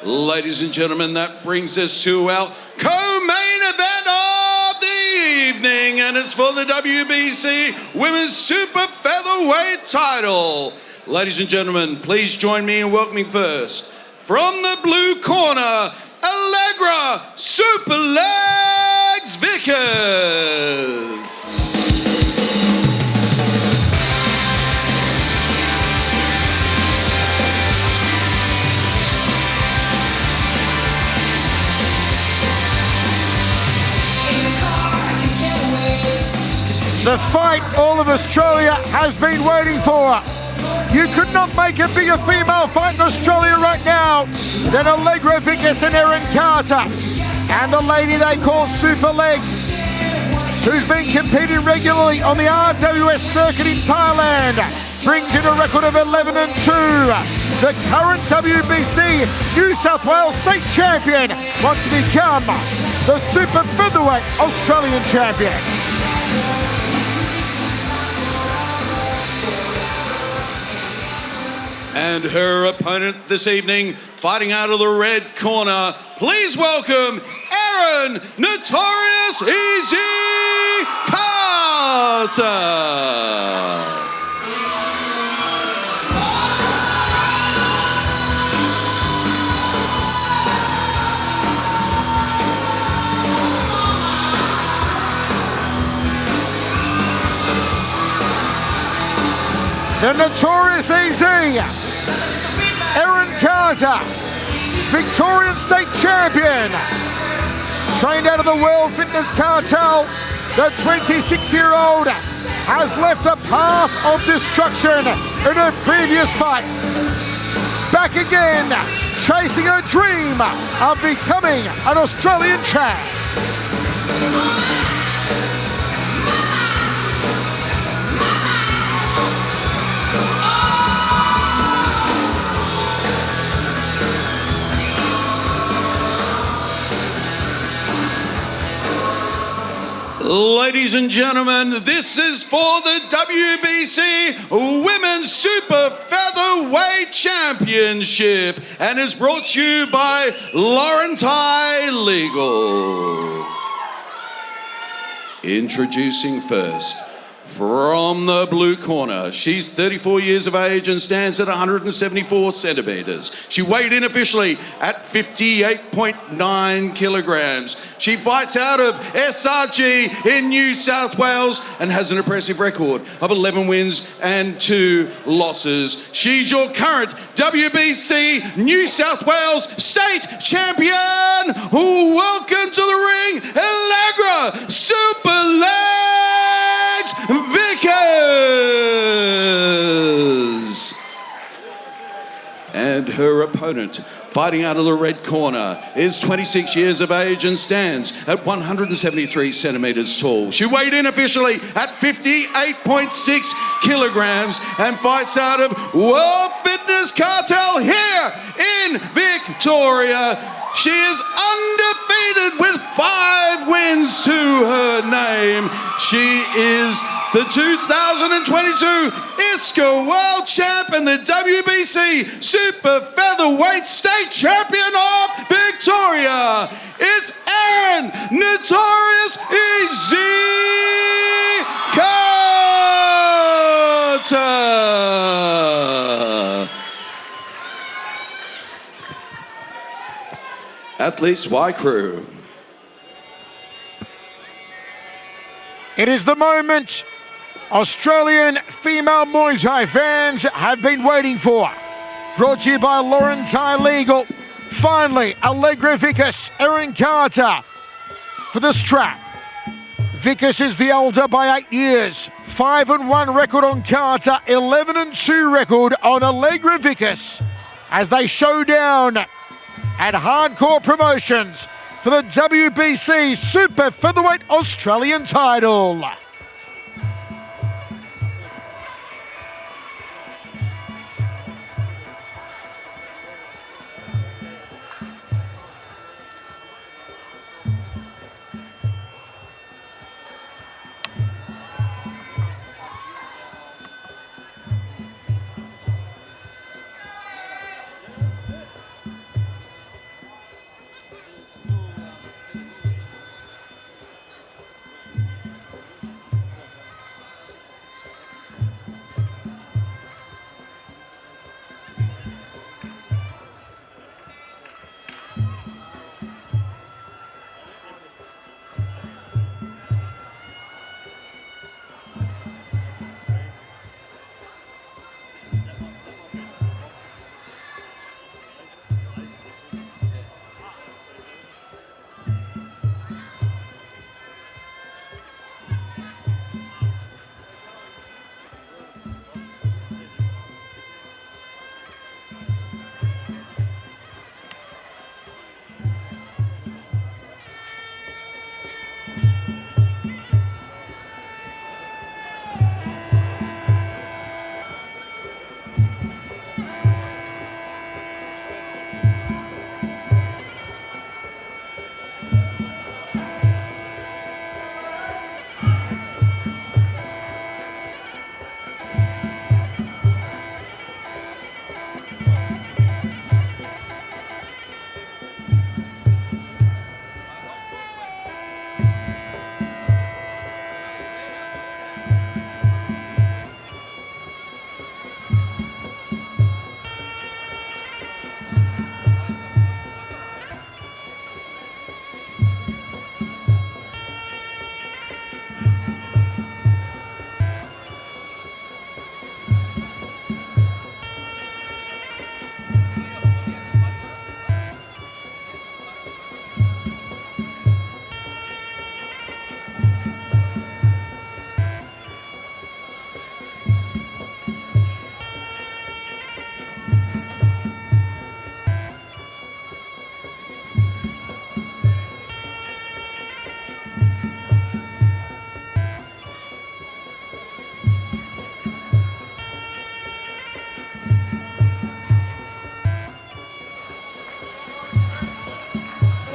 Ladies and gentlemen, that brings us to our co-main event of the evening, and it's for the WBC Women's Super Featherweight title. Ladies and gentlemen, please join me in welcoming first, from the blue corner, Allegra Super Legs Vickas. The fight all of Australia has been waiting for. You could not make a bigger female fight in Australia right now than Allegra Vickas and Erin Carter. And the lady they call Super Legs, who's been competing regularly on the RWS circuit in Thailand, brings in a record of 11-2. The current WBC New South Wales State Champion wants to become the Super Featherweight Australian Champion. And her opponent this evening, fighting out of the red corner, please welcome Erin Notorious Easy Carter. The Notorious Easy, Erin Carter, Victorian State Champion, trained out of the World Fitness Cartel. The 26-year-old has left a path of destruction in her previous fights. Back again, chasing her dream of becoming an Australian champ. Ladies and gentlemen, this is for the WBC Women's Super Featherweight Championship and is brought to you by Laurenti Legal. Introducing first, from the blue corner, she's 34 years of age and stands at 174 centimeters. She weighed in officially at 58.9 kilograms. She fights out of SRG in New South Wales and has an impressive record of 11 wins and 2 losses. She's your current WBC New South Wales State Champion. Welcome to the ring, Allegra Super Legs Vickas. And her opponent, fighting out of the red corner, is 26 years of age and stands at 173 centimeters tall. She weighed in officially at 58.6 kilograms and fights out of World Fitness Cartel here in Victoria. She is undefeated with 5 wins to her name. She is the 2022 ISCA World Champ and the WBC Super Featherweight State Champion of Victoria. It's Erin Notorious Easy Carter. Athletes Y Crew. It is the moment Australian female Muay Thai fans have been waiting for. Brought to you by Laurenti Legal. Finally, Allegra Vickas, Erin Carter for the strap. Vickas is the older by 8 years. 5-1 record on Carter, 11-2 record on Allegra Vickas as they show down at Hardcore Promotions for the WBC Super Featherweight Australian title.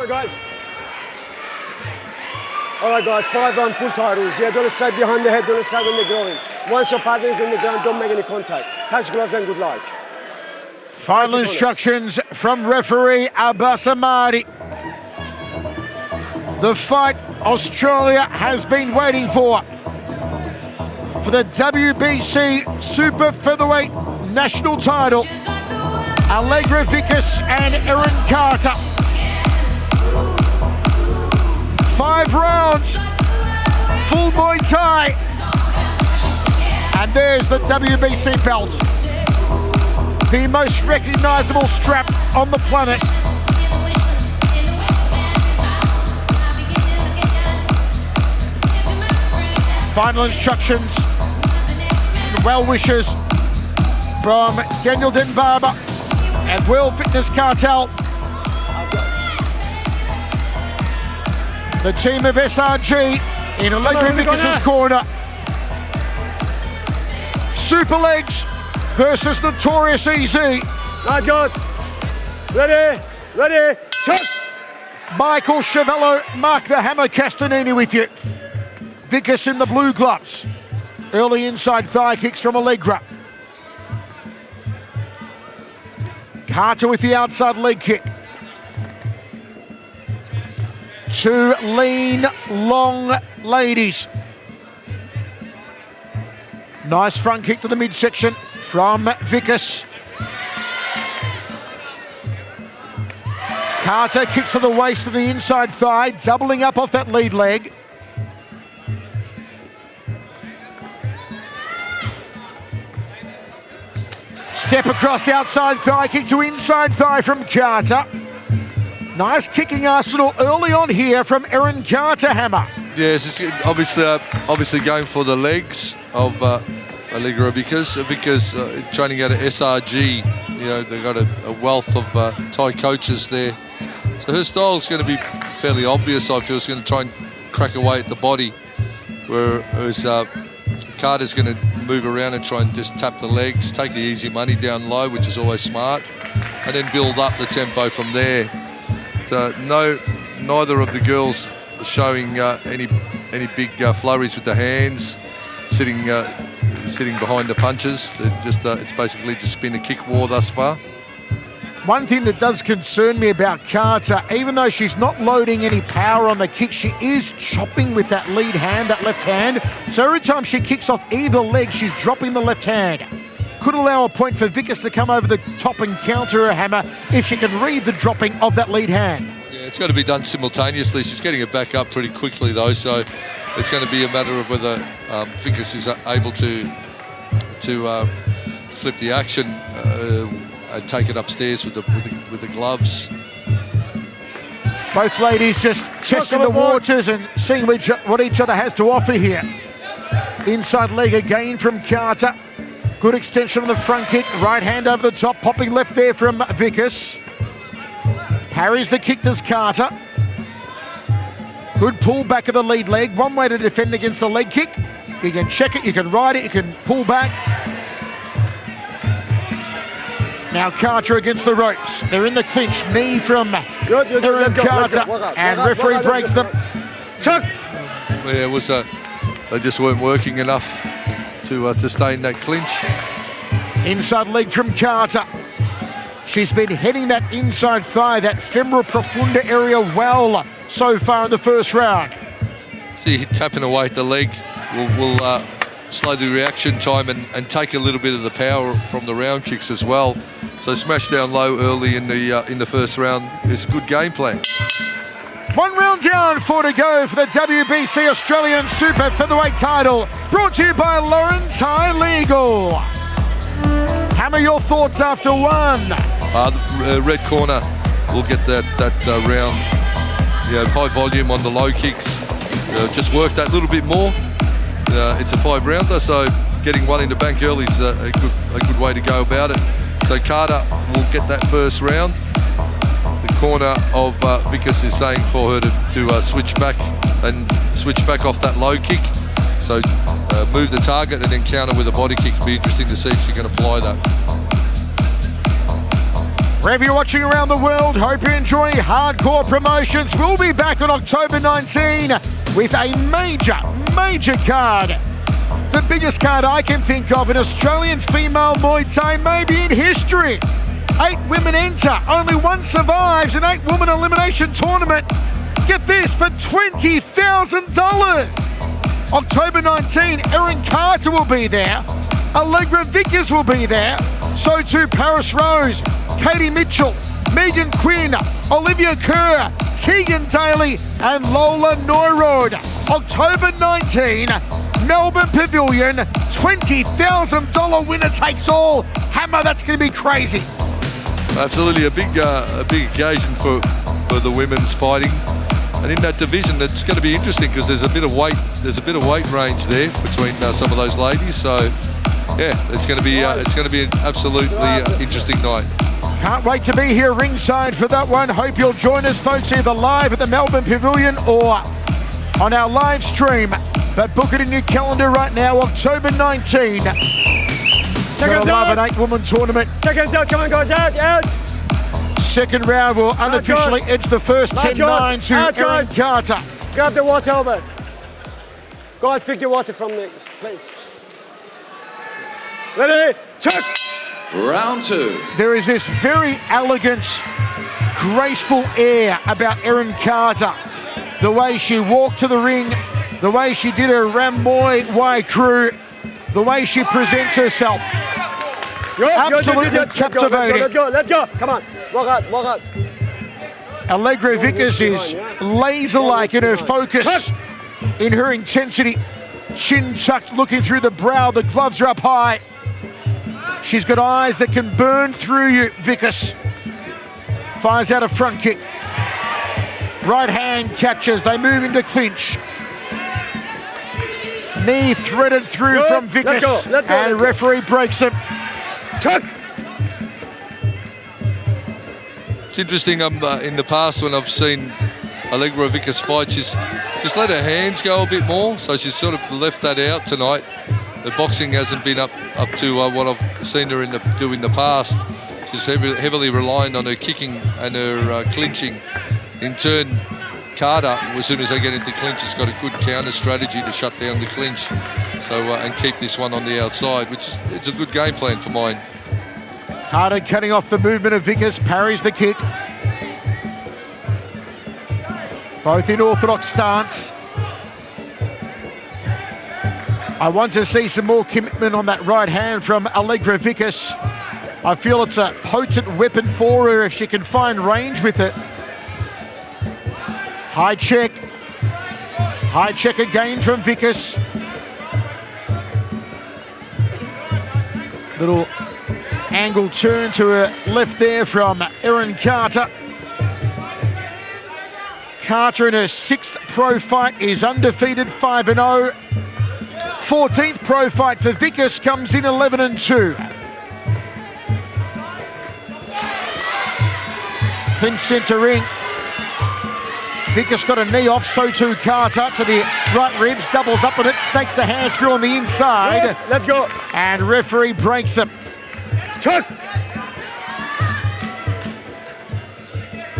guys. All right, guys, 5 round full titles. Yeah, don't stay behind the head, don't stay when they're going. Once your partner is on the ground, don't make any contact. Catch gloves and good luck. Final instructions from referee Abbas Ahmadi. The fight Australia has been waiting for the WBC Super Featherweight National title. Allegra Vickas and Erin Carter. 5 rounds, full Muay Thai. And there's the WBC belt. The most recognizable strap on the planet. Final instructions, well wishes from Daniel Denbarber and World Fitness Cartel. The team of SRG in Allegra Vickas' corner. Super Legs versus Notorious Easy. Not good. Ready, shot! Michael Chavello, Mark the Hammer Castanini with you. Vickas in the blue gloves. Early inside thigh kicks from Allegra. Carter with the outside leg kick. 2 lean, long ladies. Nice front kick to the midsection from Vickas. Carter kicks to the waist to the inside thigh, doubling up off that lead leg. Step across the outside thigh kick to inside thigh from Carter. Nice kicking arsenal early on here from Erin Carter Hammer. Yes, it's obviously going for the legs of Allegra Vickas. Training out of SRG, you know, they've got a wealth of Thai coaches there. So her style is going to be fairly obvious, I feel. It's going to try and crack away at the body, whereas Carter's going to move around and try and just tap the legs, take the easy money down low, which is always smart, and then build up the tempo from there. Neither of the girls are showing any big flurries with the hands, sitting behind the punches. They're just it's basically just been a kick war thus far. One thing that does concern me about Carter, even though she's not loading any power on the kick, she is chopping with that lead hand, that left hand. So every time she kicks off either leg, she's dropping the left hand. Could allow a point for Vickas to come over the top and counter her hammer if she can read the dropping of that lead hand. Yeah, it's got to be done simultaneously. She's getting it back up pretty quickly though, so it's going to be a matter of whether Vickas is able to flip the action and take it upstairs with the gloves. Both ladies just testing the waters and seeing what each other has to offer here. Inside leg again from Carter. Good extension on the front kick, right hand over the top, popping left there from Vickas. Parries the kick, does Carter. Good pull back of the lead leg. One way to defend against the leg kick. You can check it, you can ride it, you can pull back. Now Carter against the ropes. They're in the clinch. Knee from Erin Carter. And referee breaks them. Chuck! Yeah, it was they just weren't working enough to stay in that clinch. Inside leg from Carter. She's been hitting that inside thigh, that femoral profunda area well so far in the first round. See, tapping away at the leg will slow the reaction time and take a little bit of the power from the round kicks as well. So smash down low early in the first round is a good game plan. 1 round down, 4 to go for the WBC Australian Super Featherweight title. Brought to you by Lauren Thai Legal. Hammer, your thoughts after 1? The red corner will get that round. You know, high volume on the low kicks. Just work that little bit more. It's a 5-rounder, so getting one in the bank early is a good way to go about it. So Carter will get that first round. The corner of Vickas is saying for her to switch back off that low kick. So move the target and then counter with a body kick. It'll be interesting to see if she can apply that. Wherever you're watching around the world, hope you're enjoying Hardcore Promotions. We'll be back on October 19 with a major card. The biggest card I can think of in Australian female Muay Thai, maybe in history. 8 women enter, only 1 survives, an 8-woman elimination tournament. Get this, for $20,000. October 19, Erin Carter will be there. Allegra Vickas will be there. So too Paris Rose, Katie Mitchell, Megan Quinn, Olivia Kerr, Tegan Daly, and Lola Neurode. October 19, Melbourne Pavillion, $20,000 winner takes all. Hammer, that's going to be crazy. Absolutely, a big occasion for the women's fighting, and in that division, it's going to be interesting because there's a bit of weight range there between some of those ladies. So, yeah, it's going to be an absolutely interesting night. Can't wait to be here ringside for that one. Hope you'll join us, folks, either live at the Melbourne Pavillion or on our live stream. But book it in your calendar right now, October 19. Gotta love an 8-woman tournament. Seconds out, come on guys, out. Second round will unofficially edge the first 10-9 to Erin Carter. Grab the water over. Guys, pick the water from the place. Ready, check. Round 2. There is this very elegant, graceful air about Erin Carter. The way she walked to the ring, the way she did her Muay crew, the way she presents herself. Absolutely captivating. Let's go. Come on. Walk out. Allegra Vickas is laser-like in her focus, in her intensity. Chin tucked, looking through the brow. The gloves are up high. She's got eyes that can burn through you, Vickas. Fires out a front kick. Right hand catches. They move into clinch. Knee threaded through from Vickas. And referee breaks it. It's interesting, in the past when I've seen Allegra Vickas fight, she's let her hands go a bit more, so she's sort of left that out tonight. The boxing hasn't been up to what I've seen her do in the past. She's heavily relying on her kicking and her clinching. In turn, Carter, as soon as they get into clinch, has got a good counter strategy to shut down the clinch, so and keep this one on the outside, which it's a good game plan for mine. Carter cutting off the movement of Vickas, parries the kick. Both in orthodox stance. I want to see some more commitment on that right hand from Allegra Vickas. I feel it's a potent weapon for her if she can find range with it. High check again from Vickas. Little angle turn to her left there from Erin Carter. Carter in her 6th pro fight is undefeated, 5-0. 14th pro fight for Vickas, comes in 11-2. Clinch centre ring. Vickas got a knee off, so too Carter to the right ribs, doubles up on it, snakes the hand through on the inside. Let's go. And referee breaks them. Check.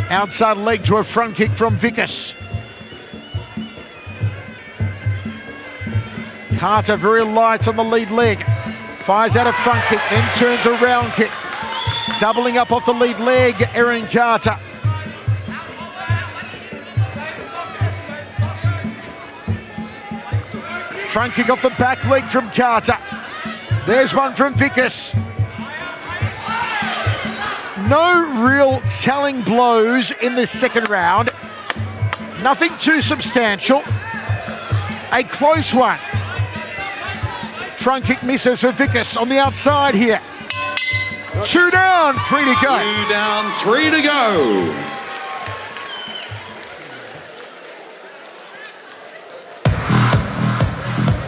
Outside leg to a front kick from Vickas. Carter very light on the lead leg. Fires out a front kick, then turns a round kick. Doubling up off the lead leg, Erin Carter. Front kick off the back leg from Carter. There's one from Vickas. No real telling blows in this second round. Nothing too substantial. A close one. Front kick misses for Vickas on the outside here. 2 down, 3 to go. 2 down, 3 to go.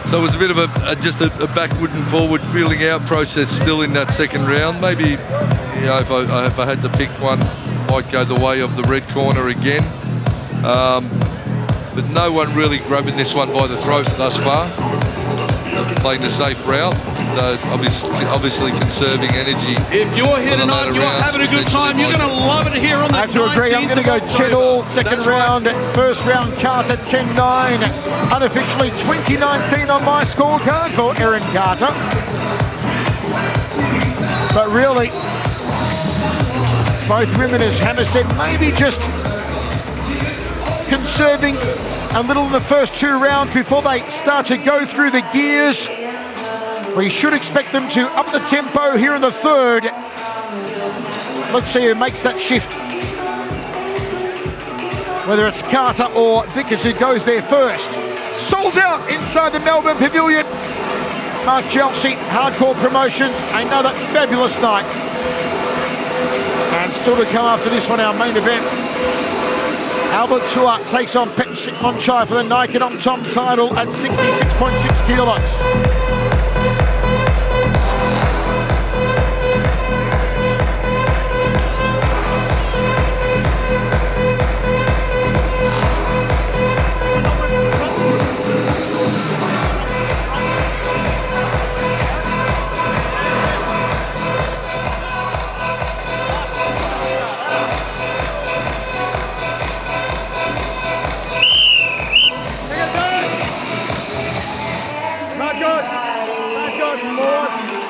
So it was a bit of just a backward and forward feeling out process still in that second round. Maybe, you know, if I had to pick one, might go the way of the red corner again. But no one really grabbing this one by the throat thus far. Playing the safe route. obviously conserving energy. If you're here for the tonight, latter you're rounds, having a good time. You're going to love it here on the I have to agree. I'm going to go 10 all, second round. First round, Carter 10-9. Unofficially 2019 on my scorecard for Erin Carter. But really, both women, as Hammer said, maybe just conserving a little in the first 2 rounds before they start to go through the gears. We should expect them to up the tempo here in the third. Let's see who makes that shift. Whether it's Carter or Vickas who goes there first. Sold out inside the Melbourne Pavillion. Mark Chelsea, Hardcore Promotions, another fabulous night. And still to come after this one, our main event. Albert Tour takes on Pet Monchai for the Nike Tom title at 66.6 kilos.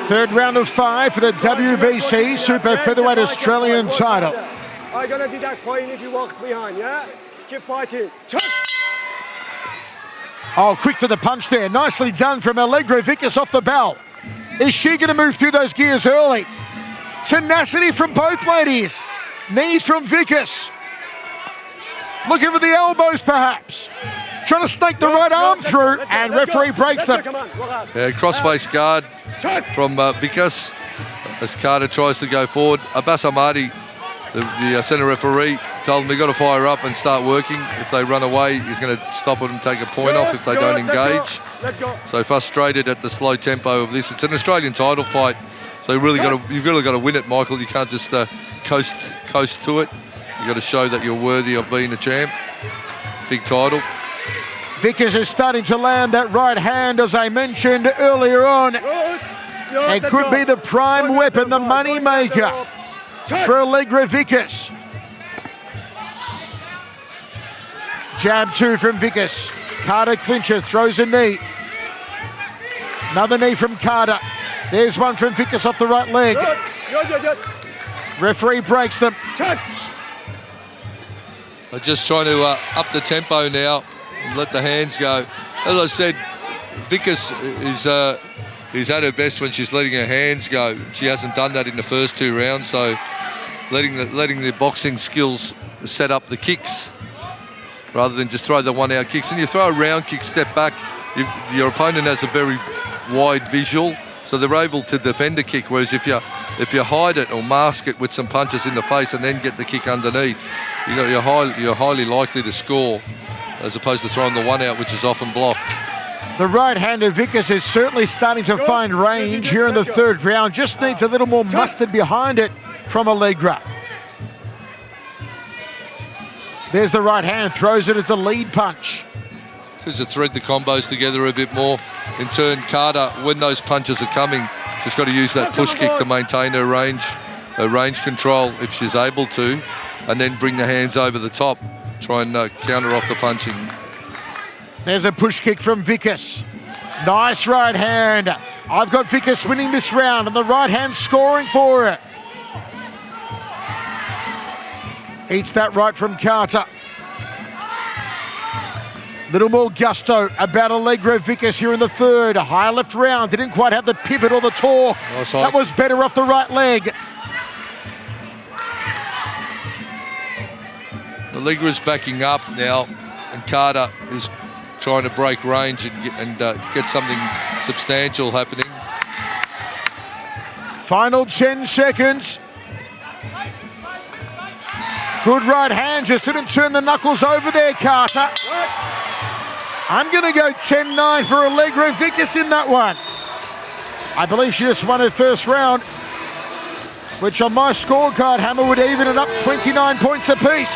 Third round of 5 for the WBC Super Featherweight Australian title. I'm gonna deduct point if you walk behind, yeah? Keep fighting. Oh, quick to the punch there. Nicely done from Allegra Vickas off the bell. Is she going to move through those gears early? Tenacity from both ladies. Knees from Vickas. Looking for the elbows, perhaps. Trying to snake the right arm through, and referee breaks them. Yeah, cross-face guard from Vickas as Carter tries to go forward. Abbas Ahmadi, the centre referee, told him they've got to fire up and start working. If they run away, he's going to stop it and take a point off if they don't engage. So frustrated at the slow tempo of this. It's an Australian title fight, so you've really got to win it, Michael. You can't just coast to it. You've got to show that you're worthy of being a champ. Big title. Vickas is starting to land that right hand, as I mentioned earlier on. It could be the prime weapon, the money maker for Allegra Vickas. Jab 2 from Vickas. Carter clinches, throws a knee. Another knee from Carter. There's one from Vickas off the right leg. Referee breaks them. They're just trying to up the tempo now and let the hands go. As I said, Vickas is at her best when she's letting her hands go. She hasn't done that in the first 2 rounds, so letting the boxing skills set up the kicks rather than just throw the one-out kicks. And you throw a round kick, step back, your opponent has a very wide visual, so they're able to defend the kick, whereas if you hide it or mask it with some punches in the face and then get the kick underneath, you're highly likely to score, as opposed to throwing the one out, which is often blocked. The right hand of Vickas is certainly starting to find range here in the third round. Just needs a little more mustard behind it from Allegra. There's the right hand, throws it as a lead punch. Just to thread the combos together a bit more. In turn, Carter, when those punches are coming, she's got to use that push kick to maintain her range control if she's able to, and then bring the hands over the top, try and counter off the punching. There's a push kick from Vickas. Nice right hand. I've got Vickas winning this round, and the right hand scoring for it. Eats that right from Carter. Little more gusto about Allegra Vickas here in the third. A high left round. Didn't quite have the pivot or the torque. Nice. That was better off the right leg. Allegra's backing up now, and Carter is trying to break range and get something substantial happening. Final 10 seconds. Good right hand, just didn't turn the knuckles over there, Carter. I'm going to go 10-9 for Allegra Vickas in that one. I believe she just won her first round, which on my scorecard, Hammer, would even it up 29 points apiece.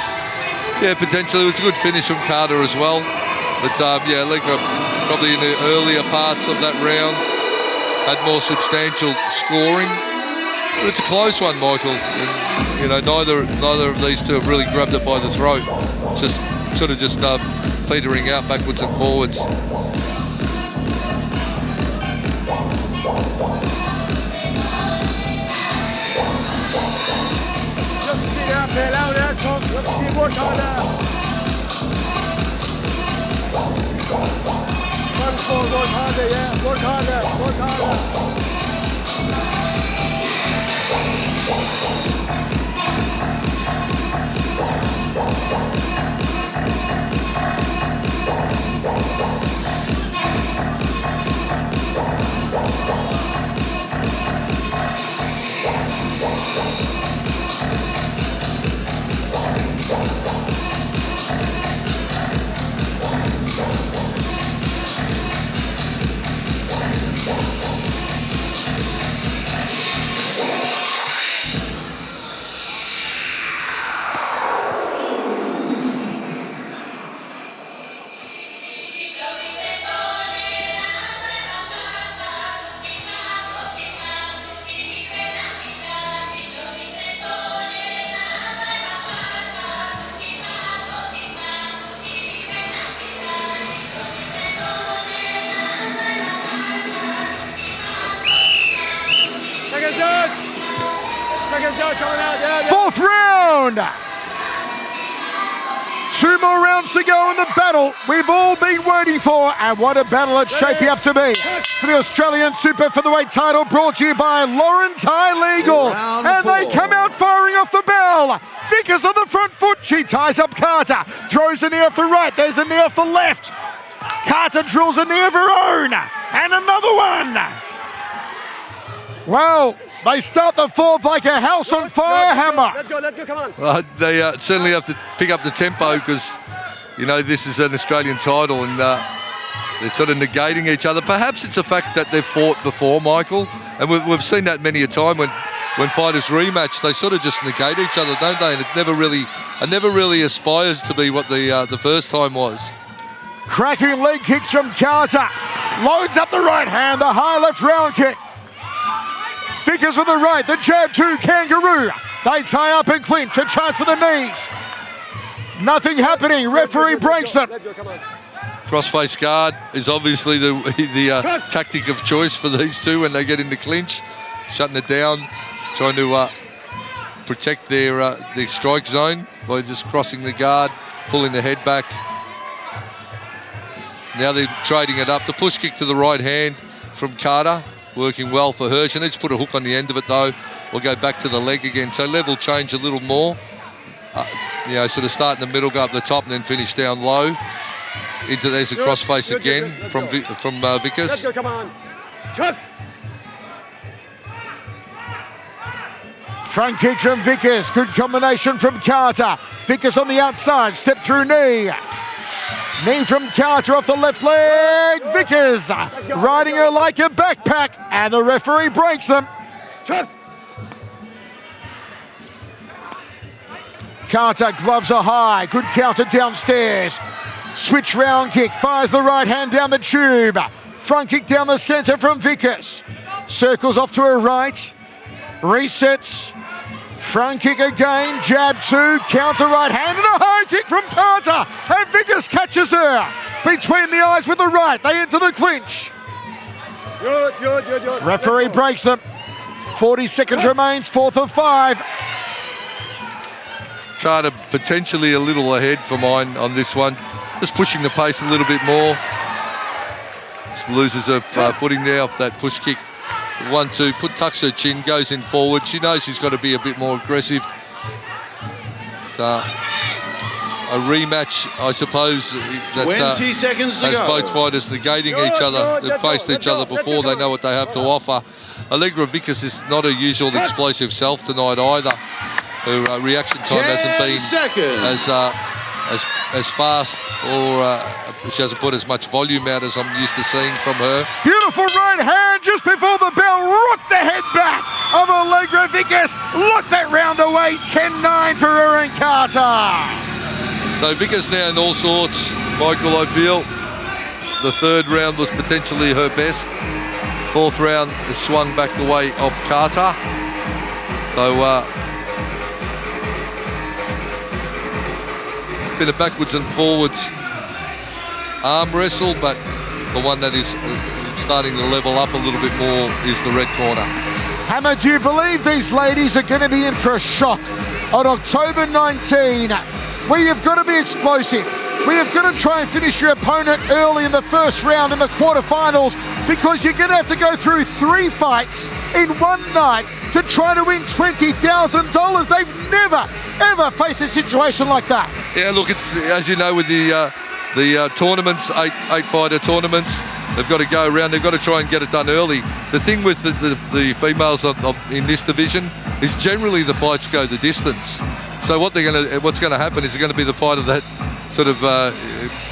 Yeah, potentially. It was a good finish from Carter as well. But yeah, Allegra probably in the earlier parts of that round had more substantial scoring. But it's a close one, Michael. And, you know, neither of these two have really grabbed it by the throat. It's just sort of just petering out backwards and forwards. Work harder, yeah. Work harder, work harder. Fourth round. 2 more rounds to go in the battle we've all been waiting for, and what a battle it's shaping up to be for the Australian Super Featherweight title, brought to you by Lawrence Legal. And they come out firing off the bell. Vickas on the front foot. She ties up Carter, throws a knee off the right. There's a knee off the left. Carter drills a knee of her own, and another one. Well, they start the fourth like a house on fire hammer. Let's go, come on. They certainly have to pick up the tempo because, you know, this is an Australian title and they're sort of negating each other. Perhaps it's a fact that they've fought before, Michael, and we've seen that many a time when fighters rematch, they sort of just negate each other, don't they? And it never really aspires to be what the first time was. Cracking leg kicks from Carter. Loads up the right hand, the high left round kick. Vickas with the right, the jab to Kangaroo. They tie up and clinch, a chance for the knees. Nothing happening, referee breaks them. Crossface guard is obviously the tactic of choice for these two when they get into clinch. Shutting it down, trying to protect their strike zone by just crossing the guard, pulling the head back. Now they're trading it up. The push kick to the right hand from Carter, working well for her. She needs to put a hook on the end of it though. We'll go back to the leg again. So level change a little more. You know, sort of start in the middle, go up the top and then finish down low. There's a crossface again from Vickas. Let's go, come on. Chuck. Front kick from Vickas, good combination from Carter. Vickas on the outside, step through knee. Knee from Carter off the left leg. Vickas riding her like a backpack, and the referee breaks them. Chuck. Carter gloves are high, good counter downstairs. Switch round kick, fires the right hand down the tube. Front kick down the centre from Vickas. Circles off to her right. Resets. Front kick again, jab two, counter right hand, and a high kick from Carter. And Vickas catches her between the eyes with the right. They enter the clinch. Good. Referee breaks them. 40 seconds remains, fourth of 5. Carter potentially a little ahead for mine on this one. Just pushing the pace a little bit more. Just loses her footing there off that push kick. 1-2, tucks her chin, goes in forward. She knows she's got to be a bit more aggressive. A rematch, I suppose, that 20 seconds to has go. both fighters negating each other. They've faced each other before. They know what they have to offer. Allegra Vickas is not her usual explosive self tonight either. Her reaction time hasn't been as fast, or she hasn't put as much volume out as I'm used to seeing from her. Beautiful right hand just before the bell. Rocked the head back of Allegra Vickas. Locked that round away. 10-9 for Erin Carter. So Vickas now in all sorts. Michael, I feel the third round was potentially her best. Fourth round is swung back the way of Carter. So it's been a backwards and forwards arm wrestle, but the one that is starting to level up a little bit more is the red corner. Hammer, do you believe these ladies are going to be in for a shock on October 19, where you've got to be explosive, where you've got to try and finish your opponent early in the first round in the quarterfinals, because you're going to have to go through 3 fights in one night to try to win $20,000. They've never, ever faced a situation like that. Yeah, look, it's, as you know, with the tournaments, eight fighter tournaments, they've got to go around, they've got to try and get it done early. The thing with the females in this division is generally the fights go the distance. So what's going to happen is it's going to be the fighter that sort of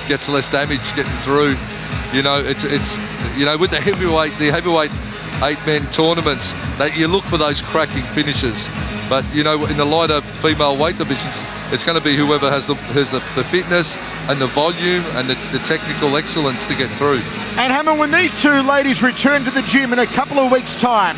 gets less damage getting through. You know, it's with the heavyweight 8-man tournaments, that you look for those cracking finishes. But you know, in the lighter female weight divisions, it's going to be whoever has the fitness and the volume and the technical excellence to get through. And Hammer, when these two ladies return to the gym in a couple of weeks' time,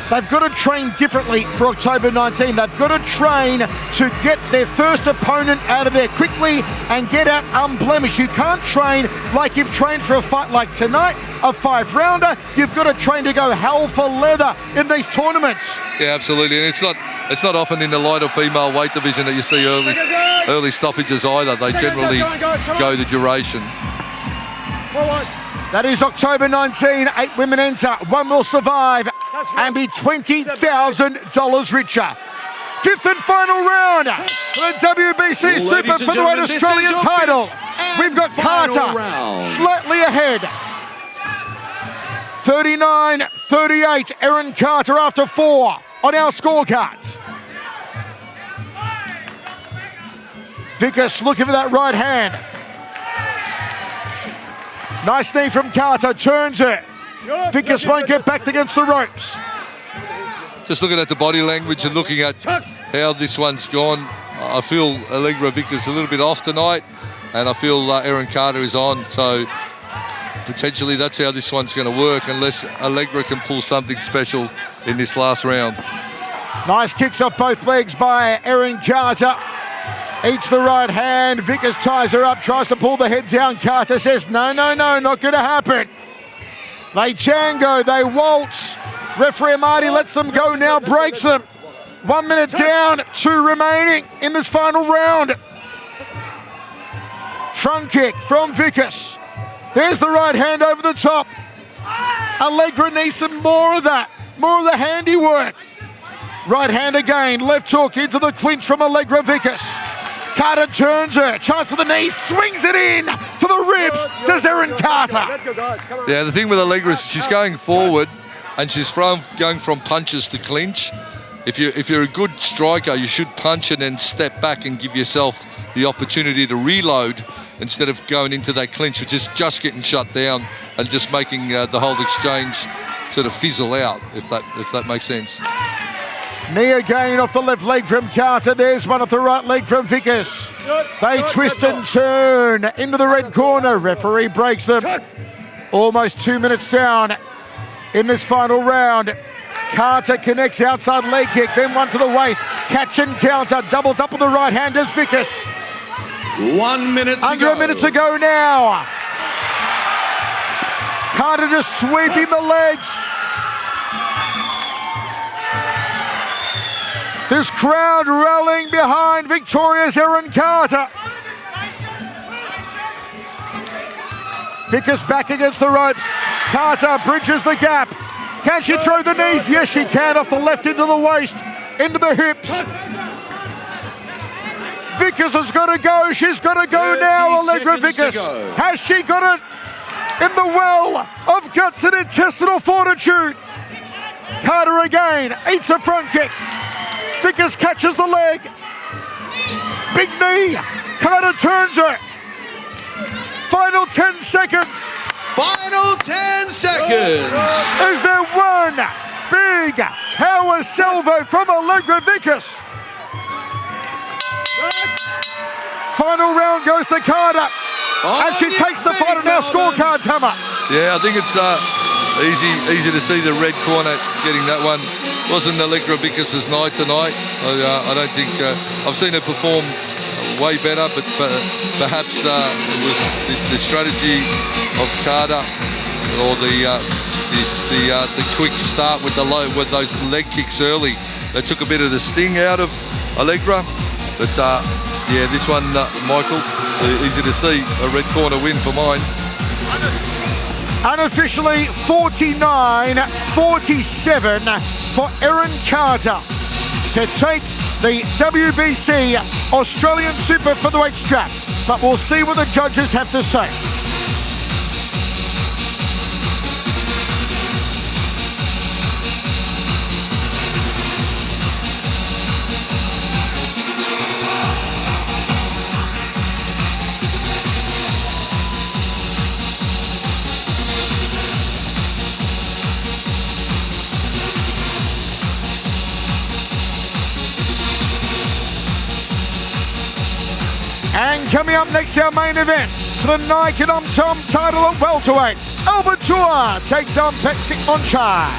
they've got to train differently for October 19. They've got to train to get their first opponent out of there quickly and get out unblemished. You can't train like you've trained for a fight like tonight, a 5-rounder. You've got to train to go hell for leather in these tournaments. Yeah, absolutely. And it's not often in the lighter female weight division that you see early stoppages either. They generally go the duration. That is October 19. 8 women enter. 1 will survive and be $20,000 richer. 5th and final round for the WBC Super Featherweight Australian title. We've got Carter slightly ahead. 39-38. Erin Carter after 4 on our scorecards. Vickas looking for that right hand. Nice knee from Carter, turns it. Vickas won't get backed against the ropes. Just looking at the body language and looking at how this one's gone, I feel Allegra Vickas a little bit off tonight, and I feel Erin Carter is on. So potentially that's how this one's going to work, unless Allegra can pull something special in this last round. Nice kicks off both legs by Erin Carter. Eats the right hand. Vickas ties her up, tries to pull the head down. Carter says, no, not going to happen. They chango, they waltz. Referee Marty lets them go now, breaks them. 1 minute down, 2 remaining in this final round. Front kick from Vickas. There's the right hand over the top. Allegra needs some more of that, more of the handiwork. Right hand again, left hook into the clinch from Allegra Vickas. Carter turns her, chance for the knee, swings it in to the ribs. Does Erin Carter? Yeah, the thing with Allegra is she's going forward and she's going from punches to clinch. If you're a good striker, you should punch and then step back and give yourself the opportunity to reload instead of going into that clinch, which is just getting shut down and just making the whole exchange sort of fizzle out, if that makes sense. Knee again off the left leg from Carter. There's one off the right leg from Vickas. They twist and turn into the red corner. Referee breaks them. Almost 2 minutes down in this final round. Carter connects outside leg kick, then one to the waist. Catch and counter, doubles up on the right hand as Vickas. 1 minute to go. Under a minute to go now. Carter just sweeping the legs. This crowd rallying behind Victoria's Erin Carter. Vickas back against the ropes. Carter bridges the gap. Can she throw the knees? Yes, she can. Off the left into the waist, into the hips. Vickas has got to go. She's got to go now, Allegra Vickas. Has she got it in the well of guts and intestinal fortitude? Carter again, eats a front kick. Vickas catches the leg. Big knee. Carter turns her. Final 10 seconds. Final 10 seconds. Is there one big power salvo from Allegra Vickas? Final round goes to Carter as she takes the fight on our scorecards, Hammer. Yeah, I think it's Easy to see the red corner getting that one. Wasn't Allegra Vickas' night tonight. I don't think I've seen her perform way better, but perhaps it was the strategy of Carter, or the quick start with those leg kicks early. They took a bit of the sting out of Allegra, but yeah, this one, Michael, easy to see a red corner win for mine. Unofficially 49-47 for Erin Carter to take the WBC Australian Super Featherweight strap. But we'll see what the judges have to say. And coming up next, our main event for the Nike Tom title at welterweight. Albertua takes on Patrick Monchai.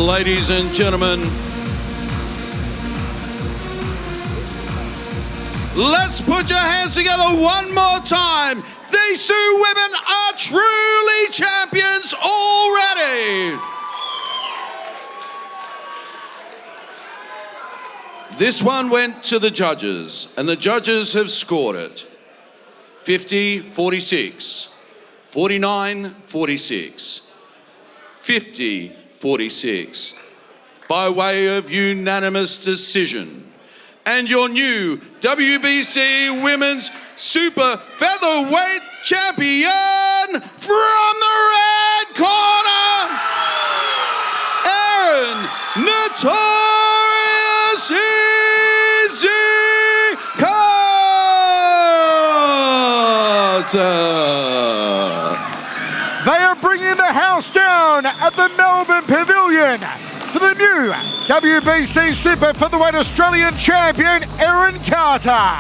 Ladies and gentlemen, let's put your hands together one more time. These two women are truly champions already. This one went to the judges, and the judges have scored it. 50-46, 49-46, 50-46, by way of unanimous decision. And your new WBC Women's Super Featherweight Champion from the red corner, Erin Notorious Easy Carter. They are bringing the house down at the Melbourne Pavillion for the new WBC Super Featherweight Australian Champion, Erin Carter.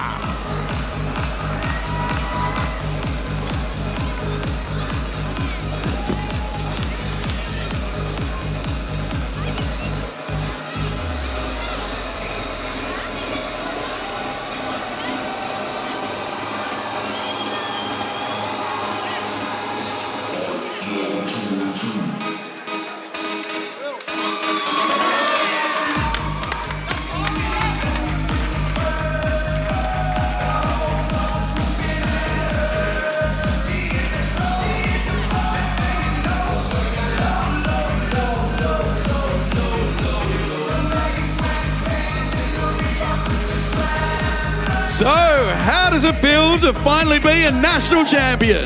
So, how does it feel to finally be a national champion?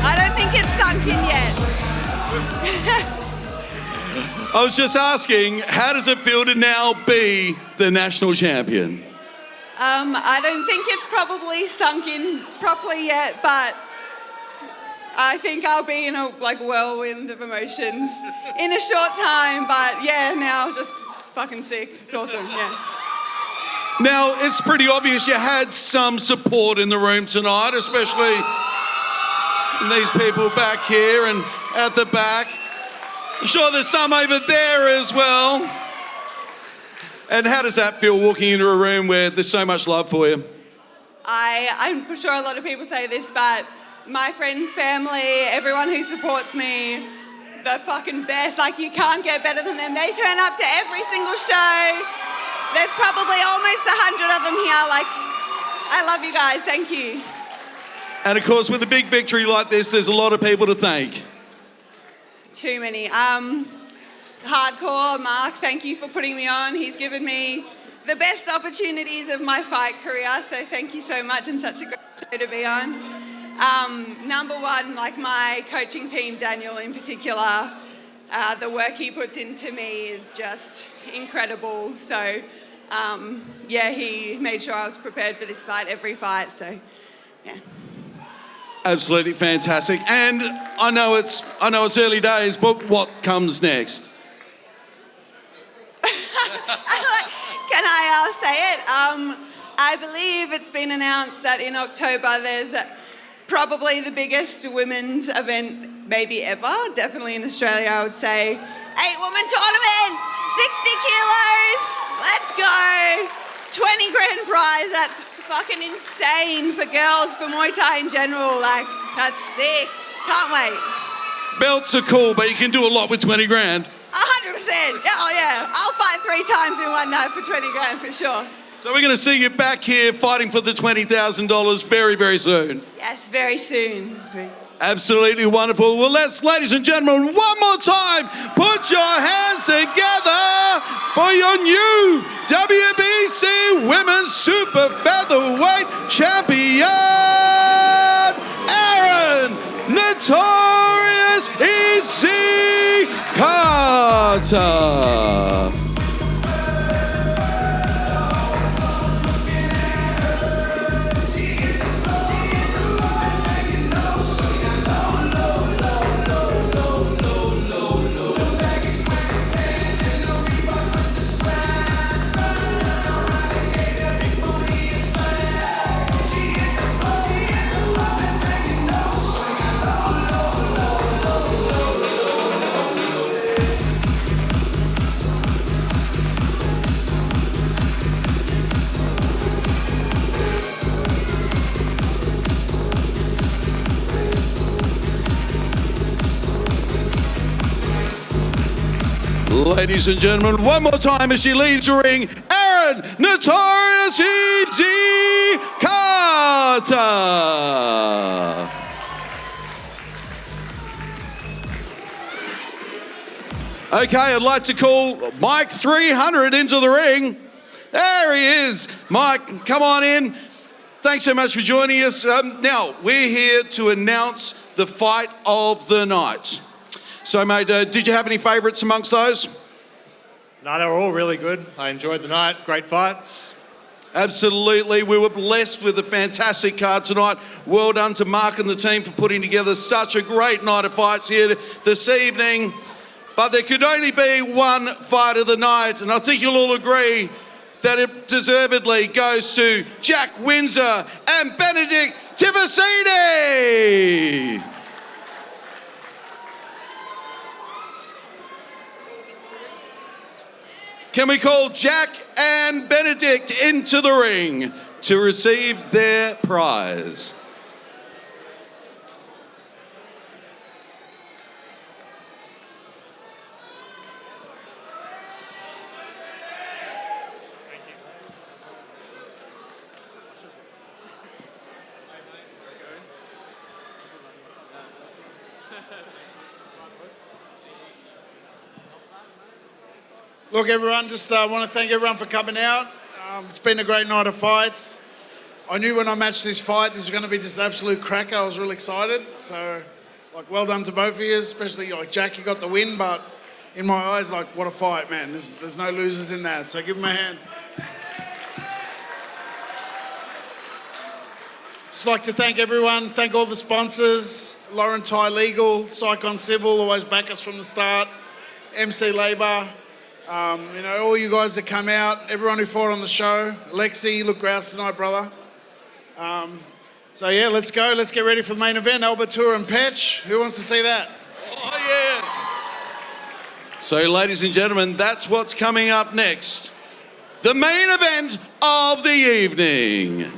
I don't think it's sunk in yet. I was just asking, how does it feel to now be the national champion? I don't think it's probably sunk in properly yet, but I think I'll be in a whirlwind of emotions in a short time. But yeah, now just fucking sick. It's awesome. Yeah. Now, it's pretty obvious you had some support in the room tonight, especially these people back here and at the back. I'm sure there's some over there as well. And how does that feel, walking into a room where there's so much love for you? I'm sure a lot of people say this, but my friends, family, everyone who supports me, the fucking best. Like, you can't get better than them. They turn up to every single show. There's probably almost 100 of them here. Like, I love you guys. Thank you. And of course, with a big victory like this, there's a lot of people to thank. Too many. Hardcore Mark, thank you for putting me on. He's given me the best opportunities of my fight career, so thank you so much, and such a great show to be on. Number one, like my coaching team, Daniel in particular, the work he puts into me is just incredible. So, yeah, he made sure I was prepared for this fight, every fight. So, yeah. Absolutely fantastic. And I know it's early days, but what comes next? Can I say it? I believe it's been announced that in October there's probably the biggest women's event maybe ever, definitely in Australia, I would say. 8-woman tournament, 60 kilos, let's go. 20 grand prize, that's fucking insane for girls, for Muay Thai in general. Like, that's sick. Can't wait. Belts are cool, but you can do a lot with 20 grand. 100%. Oh yeah, I'll fight 3 times in one night for 20 grand for sure. So we're going to see you back here fighting for the $20,000 very, very soon. Yes, very soon. Absolutely wonderful. Well, let's, ladies and gentlemen, one more time, put your hands together for your new WBC Women's Super Featherweight Champion, Erin Notorious E.C. Carter. Ladies and gentlemen, one more time as she leads the ring, Erin Notorious E.C. Carter. Okay, I'd like to call Mike 300 into the ring. There he is. Mike, come on in. Thanks so much for joining us. Now, we're here to announce the fight of the night. So, mate, did you have any favourites amongst those? No, they were all really good. I enjoyed the night. Great fights. Absolutely. We were blessed with a fantastic card tonight. Well done to Mark and the team for putting together such a great night of fights here this evening. But there could only be one fight of the night, and I think you'll all agree that it deservedly goes to Jack Windsor and Benedict Tivasini. Can we call Jack and Benedict into the ring to receive their prize? Look, everyone, just want to thank everyone for coming out. It's been a great night of fights. I knew when I matched this fight, this was going to be just an absolute cracker. I was really excited. So, like, well done to both of you, especially, like, Jack, you got the win, but in my eyes, like, what a fight, man. There's no losers in that, so give him a hand. Just like to thank everyone, thank all the sponsors, Lauren Thai Legal, Psychon Civil, always back us from the start, MC Labour, you know, all you guys that come out, everyone who fought on the show. Alexi, you look grouse tonight, brother. So yeah, let's go. Let's get ready for the main event. Albertura and Petch. Who wants to see that? Oh yeah. So ladies and gentlemen, that's what's coming up next. The main event of the evening.